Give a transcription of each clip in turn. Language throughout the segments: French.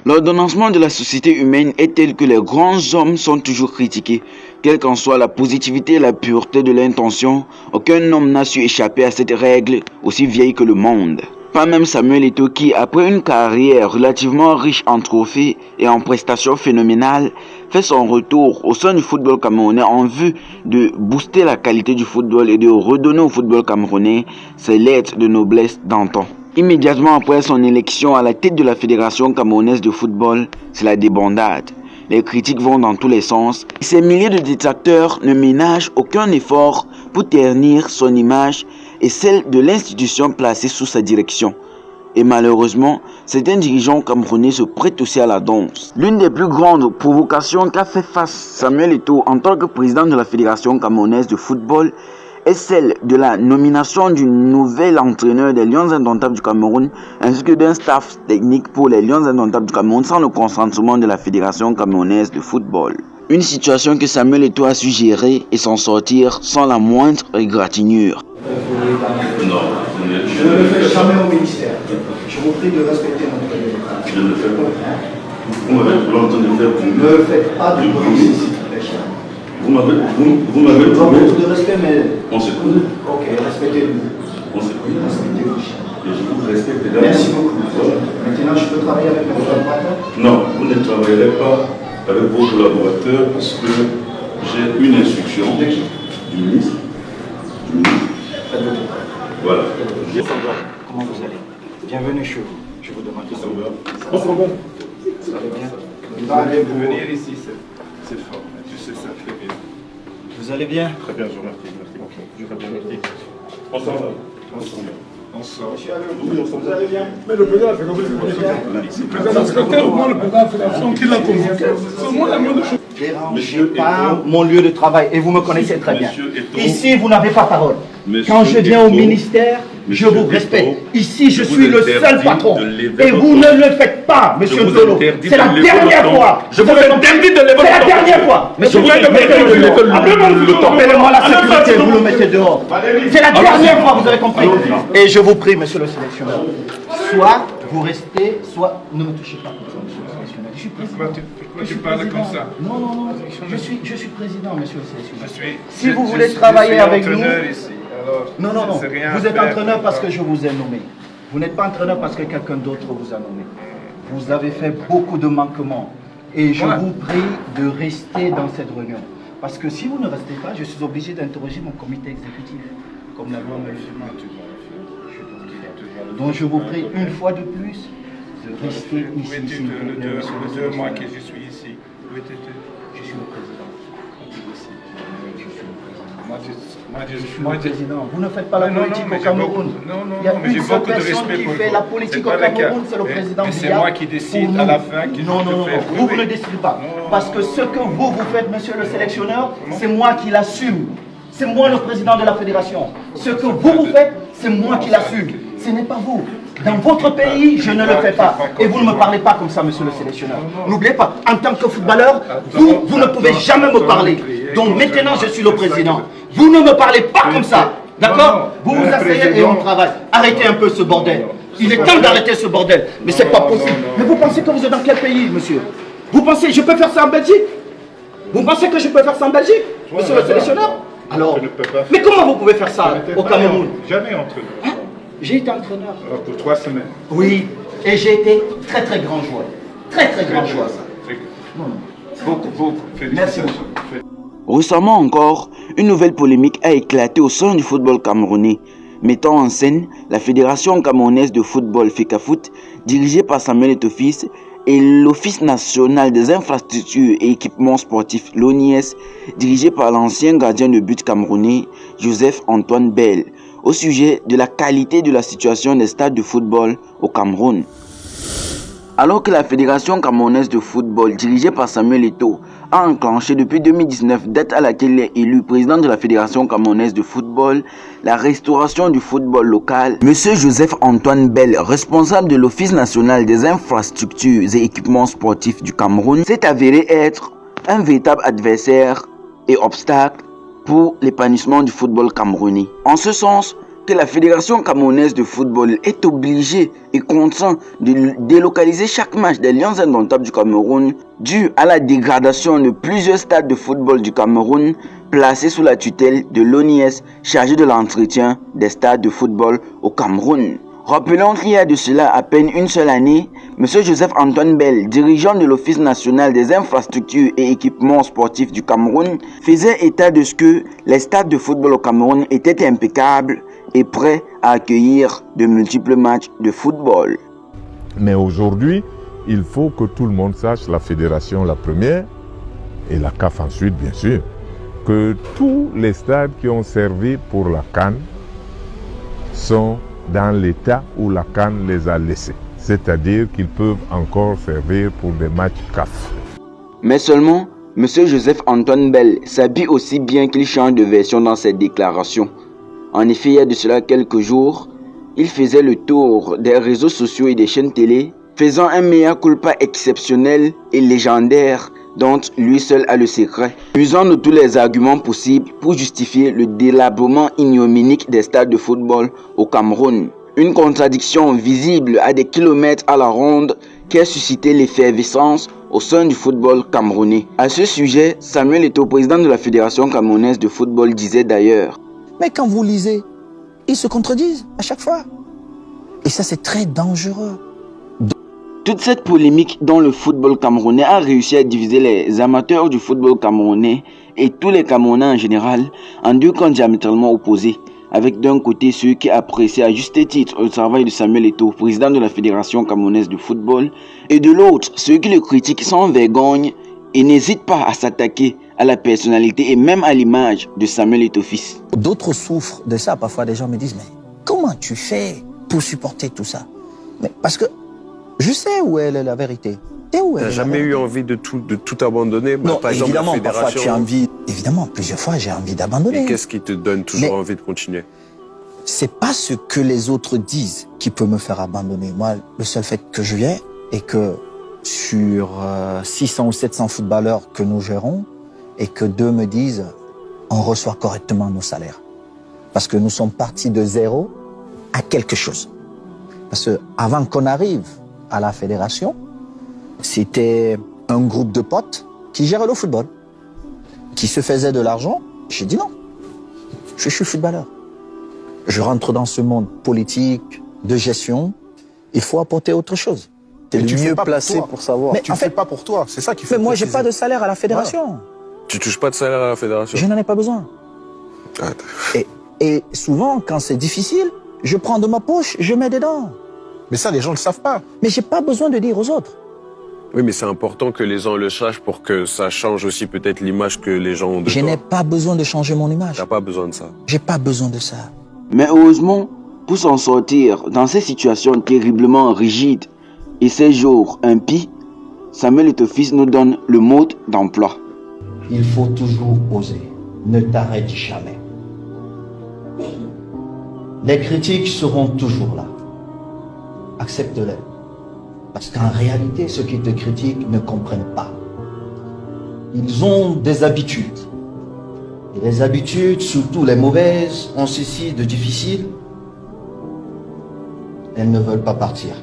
L'ordonnancement de la société humaine est tel que les grands hommes sont toujours critiqués. Quelle qu'en soit la positivité et la pureté de l'intention, aucun homme n'a su échapper à cette règle aussi vieille que le monde. Pas même Samuel Eto'o qui, après une carrière relativement riche en trophées et en prestations phénoménales, fait son retour au sein du football camerounais en vue de booster la qualité du football et de redonner au football camerounais ses lettres de noblesse d'antan. Immédiatement après son élection à la tête de la Fédération camerounaise de football, c'est la débandade. Les critiques vont dans tous les sens. Ces milliers de détracteurs ne ménagent aucun effort pour ternir son image et celle de l'institution placée sous sa direction. Et malheureusement, certains dirigeants camerounais se prêtent aussi à la danse. L'une des plus grandes provocations qu'a fait face Samuel Eto'o en tant que président de la Fédération camerounaise de football est celle de la nomination du nouvel entraîneur des Lions Indomptables du Cameroun ainsi que d'un staff technique pour les Lions Indomptables du Cameroun sans le consentement de la Fédération camerounaise de football. Une situation que Samuel Eto'o a su gérer et s'en sortir sans la moindre égratignure. Non, je ne le fais jamais au ministère. Je vous prie de respecter notre règlement. Je ne le fais pas. Vous m'avez l'entendre de faire pour Ne faites pas de bruit ici. Vous m'avez Je dois beaucoup de respect, mais... On se connaît. Ok, respectez-vous. On se connaît. Respectez-vous. Et je vous respecte également. Merci beaucoup. Maintenant, je peux travailler avec mes collaborateurs? Non, vous ne travaillerez pas avec vos collaborateurs parce que j'ai une instruction du ministre. Faites votre travail. Voilà. Comment vous allez? Bienvenue chez vous. Je vous demande. Ça va. Vous allez bien? Venir ici, c'est fort. Tu sais, ça fait bien. Vous allez bien? Très bien, je vous remercie. Merci. Je vous remercie. On s'en va. On sort. Vous allez bien? Mais le président a fait comme le président a fait l'action qu'il a convoqué. C'est moi la moindre chose. Dérangez pas mon lieu de travail et vous me connaissez très bien. Monsieur Eto'o. Ici, vous n'avez pas parole. Monsieur Quand je viens au Eto'o. ministère, je Monsieur vous Eto'o. respecte. Ici, je Je suis vous le seul interdis patron. de lever Et votre vous ton. ne le faites pas, monsieur vous Zolo. interdis C'est de la lever dernière votre ton. fois. Je vous interdis de lever C'est la votre ton. dernière fois. Je vous interdis de lever le temps. Appelez-moi la sécurité, vous le mettez dehors. C'est la dernière fois, vous avez compris. Et je vous prie, monsieur le sélectionneur, soit vous restez, soit ne me touchez pas comme ça, monsieur le sélectionneur. Je suis président. Pourquoi tu parles comme ça? Non, non, non. Je suis président, monsieur le sélectionneur. Si Je vous suis- voulez je travailler suis avec nous... entraîneur ici, alors Non, non, non. c'est rien Vous à êtes faire. entraîneur parce que je vous ai nommé. Vous n'êtes pas entraîneur parce que quelqu'un d'autre vous a nommé. Vous avez fait beaucoup de manquements. Et je vous prie de rester dans cette réunion. Parce que si vous ne restez pas, je suis obligé d'interroger mon comité exécutif. Comme la loi me le demande. Donc je vous prie une fois de plus de rester Où ici. es-tu s'il vous plaît, le monsieur le 2 mois que sélectionneur. je suis ici? Où étais-tu? Je suis le président. Ici. Je suis le président. Moi, Le président, vous ne faites pas la Non, non, politique mais au j'ai Cameroun. beaucoup- non, non, Il y a non, mais une j'ai seule beaucoup de personne respect qui pour fait vous. la politique C'est au pas le cas. Cameroun, c'est le Mais- président mais c'est Biya. moi qui décide Pour à nous. la fin qui Non, je non, non, fais. vous, Oui, ne oui. décidez pas. Non, Parce que ce que vous faites, monsieur le sélectionneur, c'est moi qui l'assume. C'est moi le président de la fédération. Ce que vous faites, c'est moi qui l'assume. Ce n'est pas vous. Dans votre pays, je ne le fais pas. Et vous ne me parlez pas comme ça, monsieur le sélectionneur. N'oubliez pas, en tant que footballeur, vous ne pouvez jamais me parler. Donc maintenant, je suis le président. Vous ne me parlez pas comme ça. D'accord? Vous vous asseyez et on travaille. Arrêtez un peu ce bordel. Il est temps d'arrêter ce bordel. Mais c'est pas possible. Mais vous pensez que vous êtes dans quel pays, monsieur? Vous pensez, je peux faire ça en Belgique? Vous pensez que je peux faire ça en Belgique, monsieur le sélectionneur? Alors, Je ne peux pas. mais comment vous pouvez faire ça au Cameroun? Jamais entraîneur. Hein? J'ai été entraîneur. Alors, pour 3 semaines. Oui, et j'ai été très très grand joueur. Très très grand joueur. Non, non. Beaucoup, beaucoup. Merci Félicitations. Récemment encore, une nouvelle polémique a éclaté au sein du football camerounais, mettant en scène la Fédération camerounaise de football FECAFOOT, dirigée par Samuel Eto'o fils, et l'Office national des infrastructures et équipements sportifs, l'ONIS, dirigé par l'ancien gardien de but camerounais, Joseph Antoine Bell, au sujet de la qualité de la situation des stades de football au Cameroun. Alors que la Fédération camerounaise de football, dirigée par Samuel Eto'o, a enclenché depuis 2019, date à laquelle il est élu président de la Fédération camerounaise de football, la restauration du football local, M. Joseph Antoine Bell, responsable de l'Office national des infrastructures et équipements sportifs du Cameroun, s'est avéré être un véritable adversaire et obstacle pour l'épanouissement du football camerounais. En ce sens, que la Fédération camerounaise de football est obligée et contrainte de délocaliser chaque match des Lions indomptables du Cameroun dû à la dégradation de plusieurs stades de football du Cameroun placés sous la tutelle de l'ONIS chargé de l'entretien des stades de football au Cameroun. Rappelons qu'il y a de cela à peine une seule année, M. Joseph-Antoine Bell, dirigeant de l'Office national des infrastructures et équipements sportifs du Cameroun, faisait état de ce que les stades de football au Cameroun étaient impeccables et prêts à accueillir de multiples matchs de football. Mais aujourd'hui, il faut que tout le monde sache, la fédération la première et la CAF ensuite bien sûr, que tous les stades qui ont servi pour la CAN sont dans l'état où la CAN les a laissés. C'est-à-dire qu'ils peuvent encore servir pour des matchs CAF. Mais seulement, M. Joseph-Antoine Bell s'habille aussi bien qu'il change de version dans ses déclarations. En effet, il y a de cela quelques jours, il faisait le tour des réseaux sociaux et des chaînes télé, faisant un mea culpa exceptionnel et légendaire dont lui seul a le secret, usant de tous les arguments possibles pour justifier le délabrement ignominique des stades de football au Cameroun. Une contradiction visible à des kilomètres à la ronde qui a suscité l'effervescence au sein du football camerounais. À ce sujet, Samuel Eto'o, président de la Fédération camerounaise de football, disait d'ailleurs: Mais quand vous lisez, ils se contredisent à chaque fois. Et ça, c'est très dangereux. Toute cette polémique dans le football camerounais a réussi à diviser les amateurs du football camerounais et tous les Camerounais en général en deux camps diamétralement opposés, avec d'un côté ceux qui apprécient à juste titre le travail de Samuel Eto'o, président de la Fédération camerounaise de football, et de l'autre ceux qui le critiquent sans vergogne et n'hésitent pas à s'attaquer à la personnalité et même à l'image de Samuel Eto'o fils. D'autres souffrent de ça. Parfois, des gens me disent: mais comment tu fais pour supporter tout ça? Mais parce que je sais où est la vérité. Tu n'as jamais eu envie de tout abandonner? Non, par exemple, évidemment, la fédération... parfois tu as envie. Évidemment, plusieurs fois j'ai envie d'abandonner. Et qu'est-ce qui te donne toujours envie de continuer? C'est pas ce que les autres disent qui peut me faire abandonner. Moi, le seul fait que je viens est que sur 600 ou 700 footballeurs que nous gérons, et que deux me disent: on reçoit correctement nos salaires. Parce que nous sommes partis de zéro à quelque chose. Parce que avant qu'on arrive à la fédération, c'était un groupe de potes qui gérait le football, qui se faisaient de l'argent. J'ai dit non, je suis footballeur. Je rentre dans ce monde politique, de gestion, il faut apporter autre chose. Tu es mieux placé pour savoir. Mais tu ne fais pas pour toi, c'est ça qu'il faut. Mais moi, j'ai pas de salaire à la fédération. Voilà. Tu touches pas de salaire à la fédération? Je n'en ai pas besoin. Et souvent, quand c'est difficile, je prends de ma poche, je mets dedans. Mais ça, les gens ne le savent pas. Mais j'ai pas besoin de dire aux autres. Oui, mais c'est important que les gens le sachent pour que ça change aussi peut-être l'image que les gens ont de toi. Je n'ai pas besoin de changer mon image. T'as pas besoin de ça. J'ai pas besoin de ça. Mais heureusement, pour s'en sortir dans ces situations terriblement rigides et ces jours impies, Samuel Eto'o fils nous donne le mode d'emploi. Il faut toujours oser. Ne t'arrête jamais. Les critiques seront toujours là. Accepte-les. Parce qu'en réalité, ceux qui te critiquent ne comprennent pas. Ils ont des habitudes. Et les habitudes, surtout les mauvaises, ont ceci de difficile. Elles ne veulent pas partir.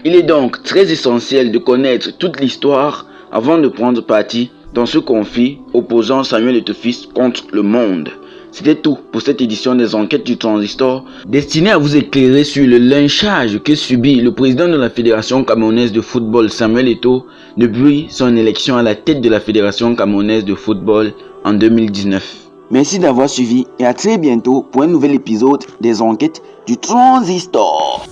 Il est donc très essentiel de connaître toute l'histoire avant de prendre parti dans ce conflit opposant Samuel Eto'o fils contre le monde. C'était tout pour cette édition des enquêtes du Transistor, destinée à vous éclairer sur le lynchage que subit le président de la Fédération camerounaise de football, Samuel Eto'o, depuis son élection à la tête de la Fédération camerounaise de football en 2019. Merci d'avoir suivi et à très bientôt pour un nouvel épisode des enquêtes du Transistor.